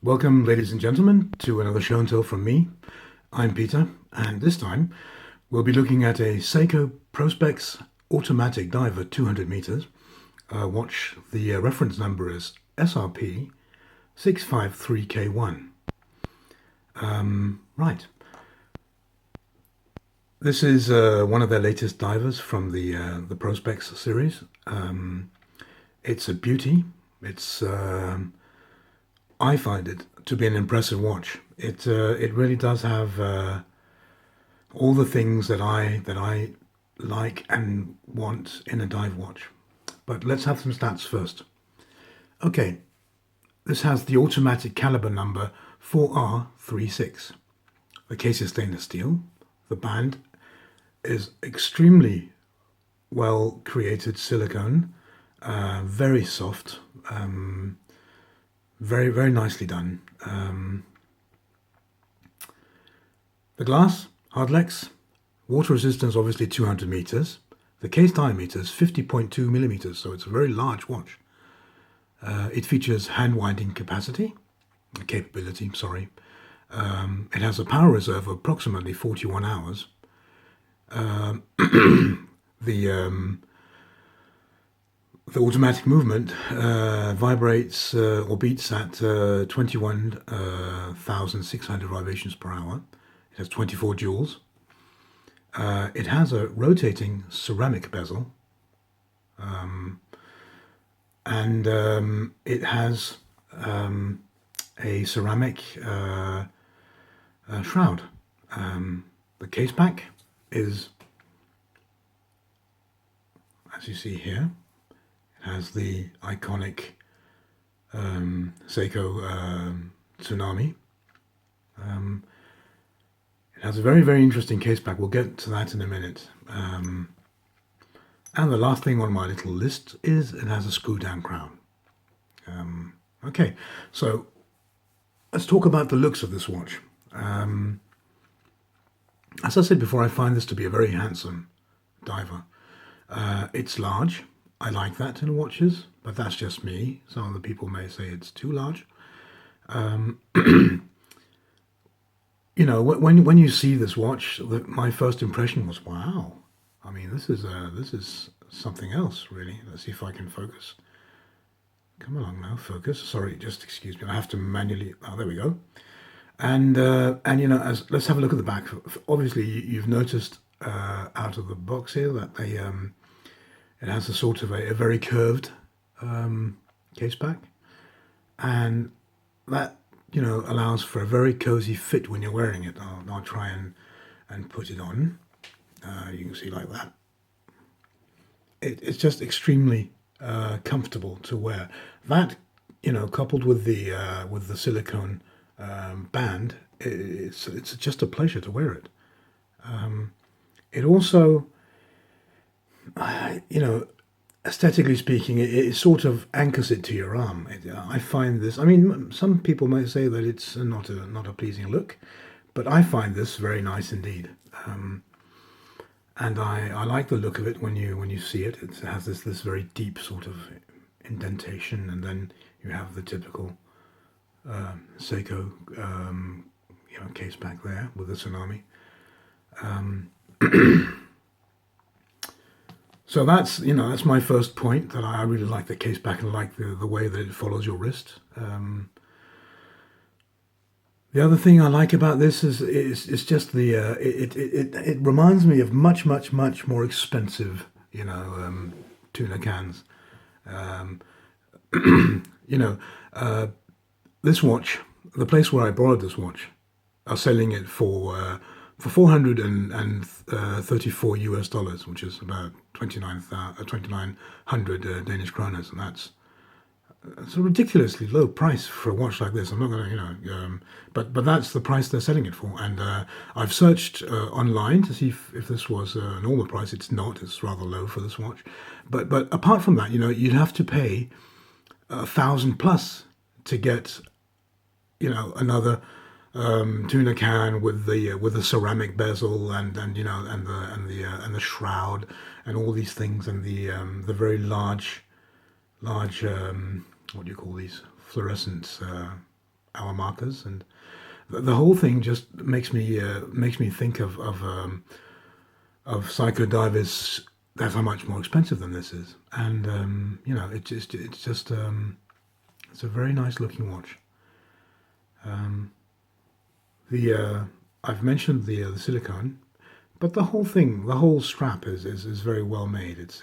Welcome, ladies and gentlemen, to another show and tell from me. I'm Peter, and this time we'll be looking at a Seiko Prospex automatic diver 200 meters. Watch, the reference number is SRP653K1. Right. This is one of their latest divers from the Prospex series. It's a beauty. It's I find it to be an impressive watch. It really does have all the things that I like and want in a dive watch. But let's have some stats first. Okay, this has the automatic caliber number 4R36. The case is stainless steel. The band is extremely well created silicone, very soft, very nicely done. The glass, Hardlex, water resistance obviously 200 meters. The case diameter is 50.2 millimeters, so it's a very large watch. It features hand winding capability. It has a power reserve of approximately 41 hours. The automatic movement vibrates or beats at 21,600 vibrations per hour. It has 24 joules. It has a rotating ceramic bezel. And it has a ceramic shroud. The case pack is, as you see here, it has the iconic Seiko Tsunami. It has a very interesting case pack. We'll get to that in a minute. And the last thing on my little list is it has a screw down crown. Okay, so let's talk about the looks of this watch. As I said before, I find this to be a very handsome diver. It's large. I like that in watches, but that's just me. Some other people may say it's too large. You know, when you see this watch, my first impression was, wow. I mean, this is something else, really. Let's see if I can focus. Come along now, focus. Sorry, just excuse me. I have to manually. Oh, there we go. And you know, let's have a look at the back. Obviously, you've noticed out of the box here that it has a sort of a very curved case pack, and that, you know, allows for a very cozy fit when you're wearing it. I'll try and put it on. You can see like that. It's just extremely comfortable to wear. That, you know, coupled with the silicone band, it's just a pleasure to wear it. It also, you know, aesthetically speaking, it sort of anchors it to your arm. I find this. I mean, some people might say that it's not a pleasing look, but I find this very nice indeed. And I like the look of it when you see it. It has this very deep sort of indentation, and then you have the typical Seiko you know, case back there with the Tsunami. So that's, you know, that's my first point, that I really like the case back and like the way that it follows your wrist. The other thing I like about this is just the it reminds me of much more expensive, you know, tuna cans. You know, this watch, the place where I borrowed this watch, are selling it for $434 US, which is about 2,900 Danish kroners, and it's a ridiculously low price for a watch like this. I'm not going to, you know, but that's the price they're selling it for. And I've searched online to see if this was a normal price. It's not. It's rather low for this watch. But apart from that, you know, you'd have to pay 1,000 plus to get, you know, another tuna can with the ceramic bezel and you know, and the shroud and all these things, and the very large what do you call these, fluorescent hour markers, and the whole thing just makes me think of Seiko divers that are much more expensive than this is, and it's a very nice looking watch. The I've mentioned the silicone, but the whole thing, the whole strap is very well made. It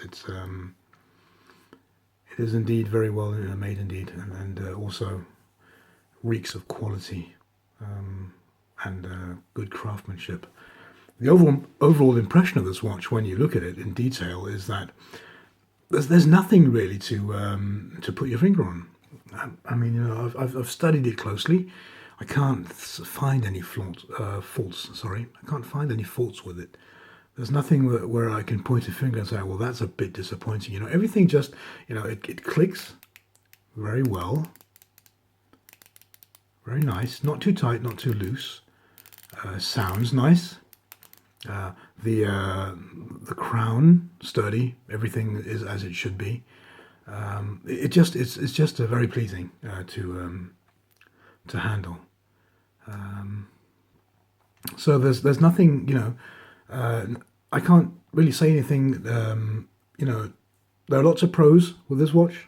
is indeed very well made indeed, and also reeks of quality and good craftsmanship. The overall impression of this watch, when you look at it in detail, is that there's nothing really to put your finger on. I mean, I've studied it closely. I can't find any faults. Sorry, I can't find any faults with it. There's nothing where I can point a finger and say, well, that's a bit disappointing. Everything just, it clicks very well. Very nice. Not too tight, not too loose. Sounds nice. The crown sturdy. Everything is as it should be. It's just very pleasing to handle. So there's nothing, I can't really say anything. There are lots of pros with this watch,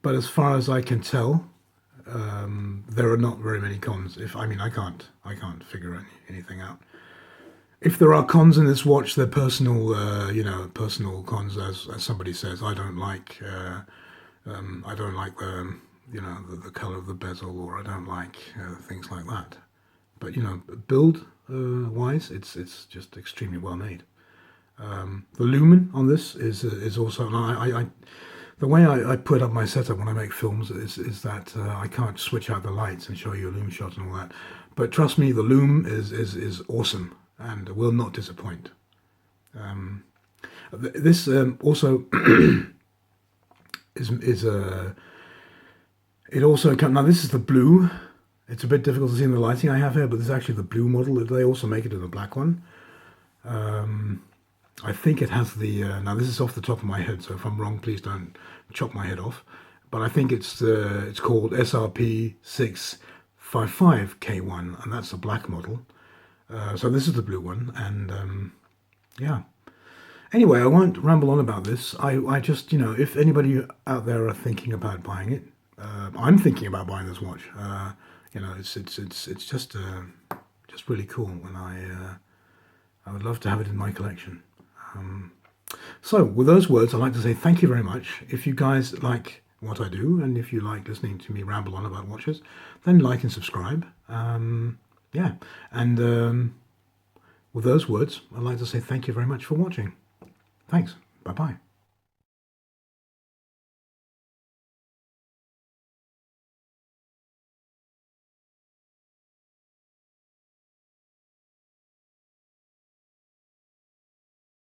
but as far as I can tell, there are not very many cons. I can't figure anything out. If there are cons in this watch, they're personal, personal cons. As somebody says, I don't like the color of the bezel, or I don't like things like that. But build wise, it's just extremely well made. The lumen on this is also, the way I put up my setup when I make films is that I can't switch out the lights and show you a lume shot and all that. But trust me, the lume is awesome and will not disappoint. This also is it also comes, now this is the blue. It's a bit difficult to see in the lighting I have here, but this is actually the blue model. They also make it in the black one. I think it has the, now this is off the top of my head, so if I'm wrong, please don't chop my head off. But I think it's called SRP653K1, and that's the black model. So this is the blue one, and yeah. Anyway, I won't ramble on about this. I just, if anybody out there are thinking about buying it, I'm thinking about buying this watch. It's just really cool, and I would love to have it in my collection. So with those words, I'd like to say thank you very much. If you guys like what I do, and if you like listening to me ramble on about watches, then like and subscribe. Yeah, and with those words, I'd like to say thank you very much for watching. Thanks. Bye-bye.